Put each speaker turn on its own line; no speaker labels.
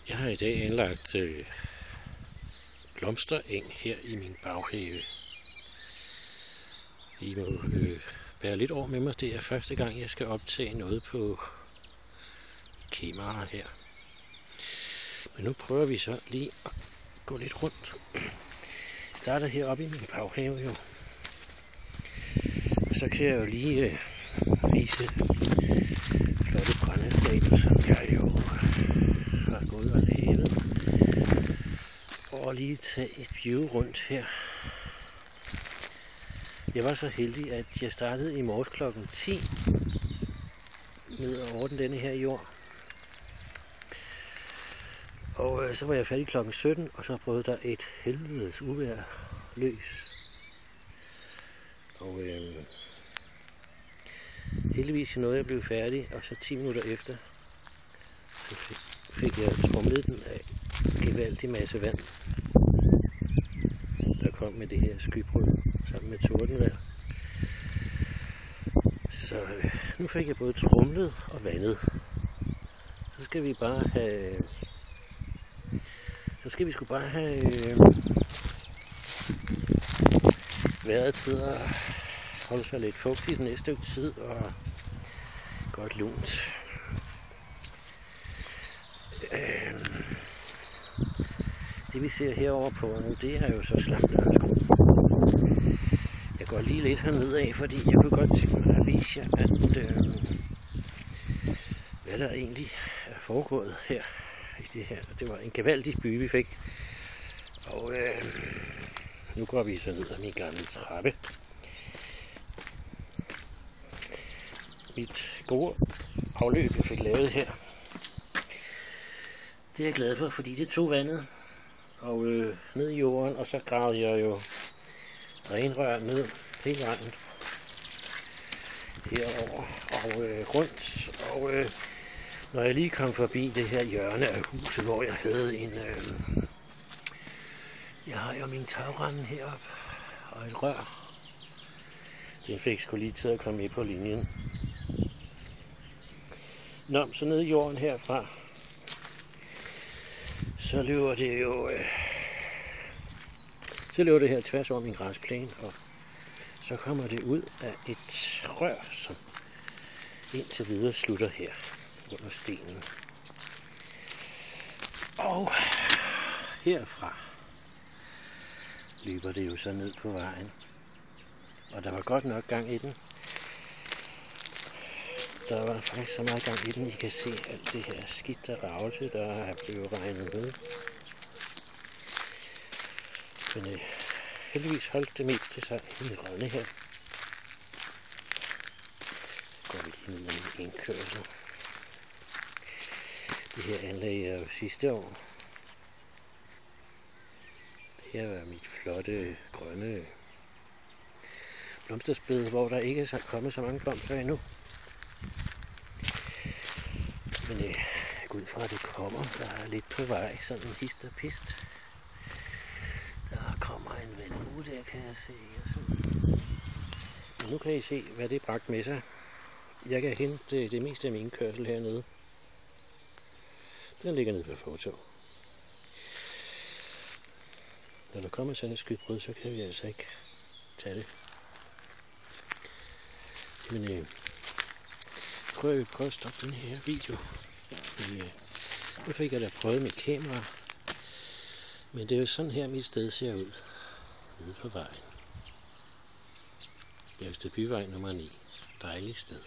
Jeg har i dag anlagt blomstereng her i min baghave. I må bære lidt over med mig. Det er første gang, jeg skal optage noget på kamera her. Men nu prøver vi så lige at gå lidt rundt. Jeg starter heroppe i min baghave jo. Og så kan jeg jo lige vise flotte brændestabler, som jeg jo har gået og lavet. Og lige tage et view rundt her. Jeg var så heldig, at jeg startede i morges klokken 10 med at ordne denne her jord. Og så var jeg færdig klokken 17, og så brød der et helvedes uvejr løs. Og heldigvis nåede jeg blev færdig, og så 10 minutter efter, så fik jeg tromlet den af en gevaldig masse vand, der kom med det her skybrud sammen med tordenvejr. Så nu fik jeg både tromlet og vandet. Så skal vi sgu bare have vejret til at holde sig lidt fugtigt den næste stykke tid og godt lunt. Det vi ser herovre på nu, det er jo så slagterens grund. Jeg går lige lidt hernede af, fordi jeg kunne godt tænke mig at vise jer, at hvad der egentlig er foregået her i det her. Det var en gevaldig by, vi fik. Og nu går vi så ned ad min gamle trappe. Mit gode afløb, jeg fik lavet her, det er jeg glad for, fordi det tog vandet og ned i jorden, og så gravede jeg jo renrør ned hele vejen herover og rundt. Og når jeg lige kom forbi det her hjørne af huset, hvor jeg havde en jeg har jo min tagrende heroppe og et rør. Den fik sgu lige tid at komme med på linjen. Nå, så ned i jorden herfra, så løber det jo det her tværs over min græsplæne, og så kommer det ud af et rør, som indtil videre slutter her under stenen. Og herfra løber det jo så ned på vejen, og der var godt nok gang i den. Der var faktisk så meget gang i den, I kan se alt det her skidt og ravelse, der er blevet regnet med. Men heldigvis holdt det meste sig i en rønne her. Så går vi lige ned i en kørsel. Det her anlæg er jo sidste år. Det her er mit flotte grønne blomsterspæde, hvor der ikke er kommet så mange blomster endnu. Men jeg går ud fra, at det kommer. Der er lidt på vej, sådan hist og pist. Der kommer en ven nu, der kan jeg se. Men nu kan I se, hvad det bragt med sig. Jeg kan hente det meste af min kørsel hernede. Den ligger nede på foto. Når der kommer sådan et skybrud, så kan vi altså ikke tage det. Men jeg tror, jeg vil prøve at stoppe den her video. Nu fik jeg da prøvet mit kamera. Men det er jo sådan her, mit sted ser ud. Nede på vejen. Bjergsted Byvej nummer 9. Dejligt sted.